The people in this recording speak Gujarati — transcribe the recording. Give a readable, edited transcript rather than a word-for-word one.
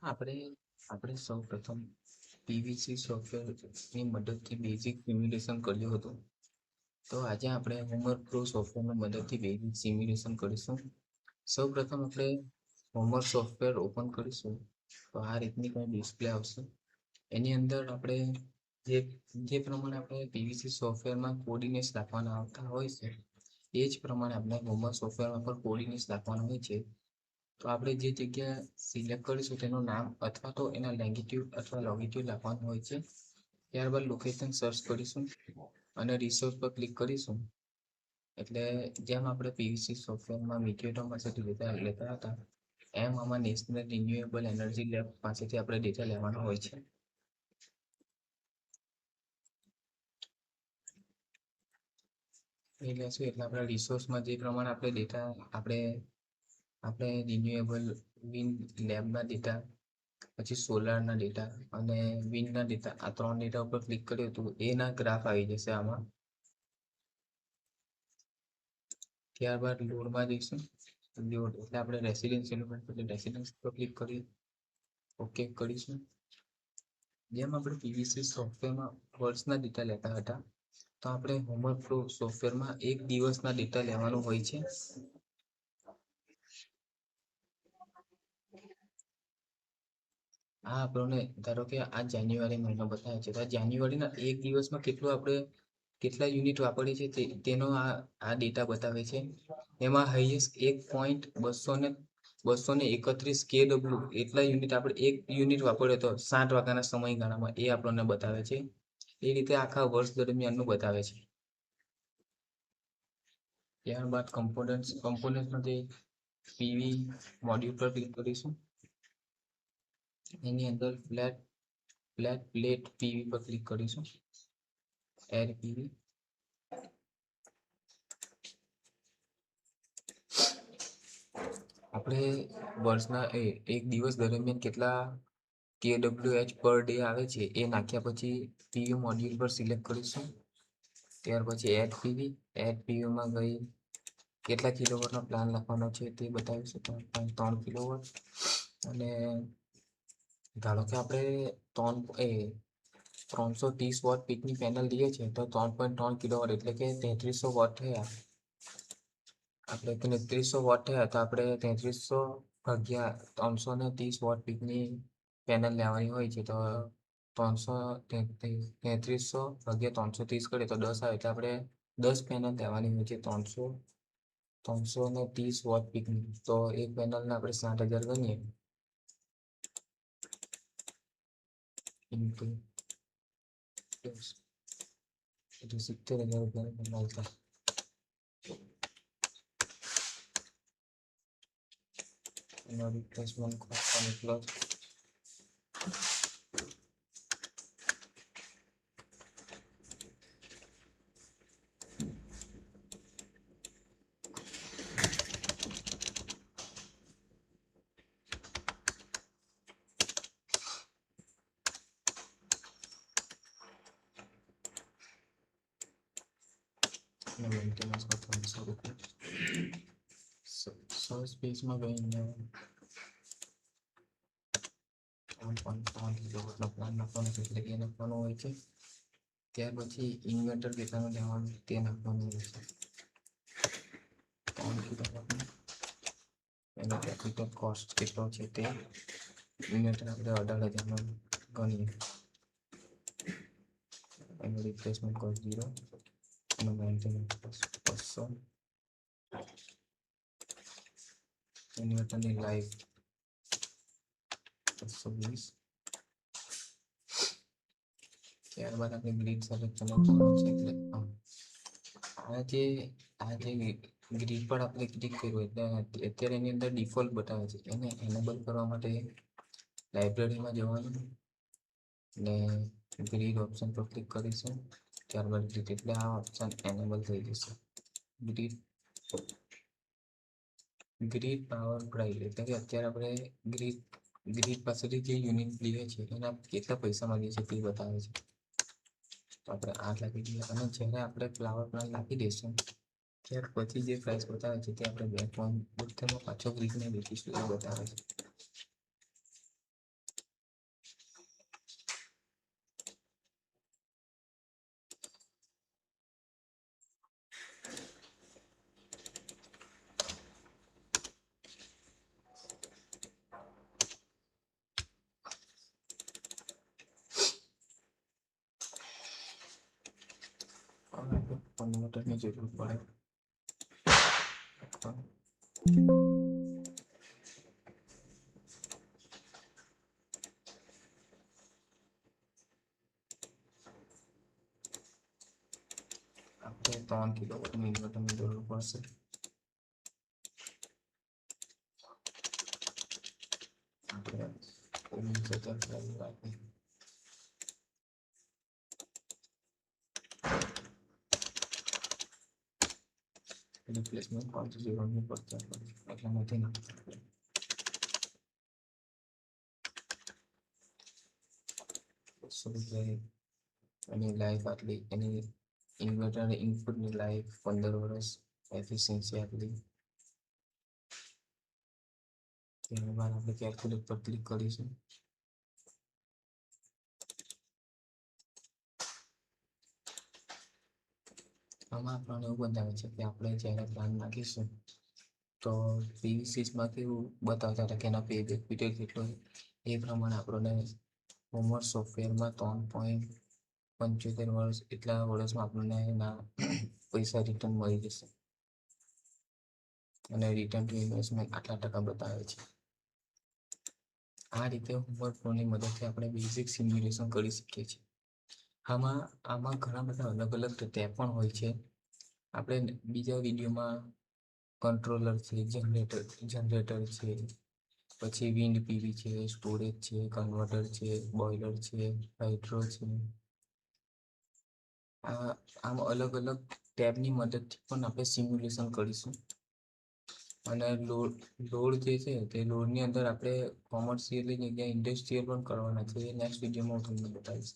આપણે આપણે સૌ પ્રથમ પીવીસી સોફ્ટવેરની મદદથી બેઝિક સિમ્યુલેશન કર્યું હતું. તો આજે આપણે હોમવર્ક પ્રો સોફ્ટવેરની મદદથી બેઝિક સિમ્યુલેશન કરીશું. સૌ પ્રથમ આપણે હોમવર્ક સોફ્ટવેર ઓપન કરીશું. તો આ રીતની કંઈ ડિસ્પ્લે આવશે. એની અંદર આપણે જે જે પ્રમાણે આપણે પીવીસી સોફ્ટવેરમાં કોર્ડિનેટ્સ રાખવાના આવતા હોય છે, એ જ પ્રમાણે આપણે હોમવર્ક સોફ્ટવેરમાં પણ કોર્ડિનેટ્સ રાખવાના હોય છે. તો આપણે જે જગ્યા સિલેક્ટ કરીશું તેનું નામ અથવા તો એના લેંગિટ્યુડ અથવા લોંગિટ્યુડ લખવાનું હોય છે. ત્યારબાદ લોકેશન સર્ચ કરીશું અને રિસોર્સ પર ક્લિક કરીશું. એટલે જેમ આપણે પીવીસી સોફ્ટવેરમાં મીડિયેટર પાસેથી લેતા હતા, એમ આમાં નેશનલ રિન્યુએબલ એનર્જી લેબ પાસેથી આપણે ડેટા લેવાનો હોય છે. એ લેશું એટલે આપણા રિસોર્સમાં જે પ્રમાણે આપણે ડેટા આપણે રિન્યુએબલ વિન્ડ લેબના ડેટા, પછી સોલારના ડેટા અને વિન્ડના ડેટા, આ 3 ડેટા ઉપર ક્લિક કરીએ તો એના ગ્રાફ આવી જશે આમાં. ત્યારબાદ લોડમાં જઈશું. લોડ એટલે આપણે રેસિડેન્શિયલ રેસિડેન્સ પર ક્લિક કરી ઓકે કરીશું. જેમ આપણે પીવીસી સોફ્ટવેરમાં વર્ષના ડેટા લેતા હતા, તો આપણે હોમવર્ક પ્રો સોફ્ટવેરમાં એક દિવસના ડેટા લેવાનું હોય છે. આ આપણને ધારો કે આ જાન્યુઆરી મહિનો બતાવે છે, તો આ જાન્યુઆરીના એક દિવસમાં કેટલા યુનિટ વાપરીએ છે તેનો આ ડેટા બતાવે છે. એમાં હાઈએસ્ટ 1.231 kW એટલા યુનિટ આપણે એક યુનિટ વાપર્યો તો 60 વાગ્યાના સમયગાળામાં, એ આપણને બતાવે છે. એ રીતે આખા વર્ષ દરમિયાનનું બતાવે છે. ત્યારબાદ કમ્પોનન્ટમાંથી પીવી મોડ્યુલ પર ક્લિક કરીશું. એની અંદર ફ્લેટ પ્લેટ પીવી પર ક્લિક કરીશું. Add PV. આપણે વર્ષના એક દિવસ દરમિયાન કેટલા kWh પર ડે આવે છે એ નાખ્યા પછી પીવી મોડ્યુલ પર સિલેક્ટ કરીશું. ત્યાર પછી એડ પીવીમાં ગઈ કેટલા કિલોવોટનો પ્લાન લખવાનો છે તે બતાવીશું. 3 કિલોવોટ. અને ધારો કે આપણે 330 વોટ પીકની પેનલ લઈએ છીએ, તો 3.3 કિલોવોટ એટલે કે 3300 વોટ થયા. આપણે 3300 વોટ થયા તો આપણે 3300 ભાગ્યા 330 વોટ પીકની પેનલ લેવાની હોય છે. તો 3300 ભાગ્યા 330 કરીએ તો 10 આવે, એટલે આપણે 10 પેનલ લેવાની હોય છે. 330 વોટ પીકની. તો એક પેનલને આપણે 60,000 ગણીએ ઇન્ટુ 70,000 રૂપિયા મળતા. એનો રિપ્લેસમેન્ટ કોસ્ટ અને પ્લસ મેન્ટેનન્સ કો 300 રૂપિયા. સર્ચ પેજમાં ગઈને 3.3 કિલોવોટનો પ્લાન નાખવાનો છે, એટલે કે એ નાખવાનો હોય છે. ત્યાર પછી ઇન્વર્ટર કેટલાનું લેવાનું તે નાખવાનું હોય છે. 3 કિલોવોટનું એનો કેપિટલ કોસ્ટ કેટલો છે તે ઇન્વર્ટર આપણે 18,000 ગણીએ. એનો રિપ્લેસમેન્ટ કોસ્ટ 0, એનો મેન્ટેનન્સ કોસ્ટ 200, ઇન્વર્ટરની લાઈફ 220. ત્યારબાદ આપણે ગ્રીડ સાથે કનેક્ટ કરવાનું છે. એટલે આ જે ગ્રીડ પર આપણે ક્લિક કર્યું એટલે અત્યારે એની અંદર ડિફોલ્ટ બતાવે છે. એને એનેબલ કરવા માટે લાઇબ્રેરીમાં જવાનું ને ગ્રીડ ઓપ્શન પર ક્લિક કરીશું. ત્યારબાદ ગ્રીડ એટલે આ ઓપ્શન એનેબલ થઈ જશે. ગ્રીડ પાવર પ્રાઇસ એટલે કે અત્યારે આપણે ગ્રીડ પાસેથી જે યુનિટ લઈએ છીએ એના કેટલા પૈસા માંગીએ છીએ તે બતાવે છે. તો આપણે 8 લાખી દઈએ અને જ્યારે આપણે ફ્લાવર પ્લાન્ટ નાખી દઈશું ત્યાર પછી જે પ્રાઇસ બતાવે છે તે આપણે બેંકમાં પાછો ગ્રીડને બેસીશું એ બતાવે છે. કન્વર્ટરની જરૂર પડે. આપણે 3 કિલોવોટની ઇન્વર્ટરની જરૂર પડશે. આપણે 19,000 રાખીએ. રિપ્લેસમેન્ટ 5 ની પડતા એટલા નથી નાખતા. એની લાઈફ આટલી, એની ઇન્વર્ટર ઇનપુટની લાઈફ 15 વર્ષ, એફિશિયન્સી આટલી. ત્યારબાદ આપણે કેલ્ક્યુલેટ પર ક્લિક કરીશું. આમાં આપણને એવું બતાવે છે કે આપણે જ્યારે પ્લાન નાખીશું તો પીવીસીસમાં કેવું બતાવતા હતા કે એના પેબેક પીરિયડ કેટલો એ પ્રમાણે આપણને હોમવર્ક સોફ્ટવેરમાં 3.75 વર્ષ એટલા વર્ષમાં આપણને એના પૈસા રિટર્ન મળી જશે. અને રિટર્ન ટુ ઇન્વેસ્ટમેન્ટ આટલા ટકા બતાવે છે. આ રીતે હોમવર્ક પ્રોની મદદથી આપણે બેઝિક સિમ્યુલેશન કરી શકીએ છીએ. આમાં ઘણા બધા અલગ અલગ ટેબ પણ હોય છે. આપણે બીજા વિડીયોમાં કંટ્રોલર છે, જનરેટર છે, પછી વિન્ડ પીવી છે, સ્ટોરેજ છે, કન્વર્ટર છે, બોઇલર છે, હાઇડ્રો છે. આમ અલગ અલગ ટેબની મદદથી પણ આપણે સિમ્યુલેશન કરીશું. અને લોડ જે છે તે લોડની અંદર આપણે કોમર્શિયલની જગ્યાએ ઇન્ડસ્ટ્રીયલ પણ કરવાના છે. એ નેક્સ્ટ વિડીયોમાં હું તમને બતાવીશ.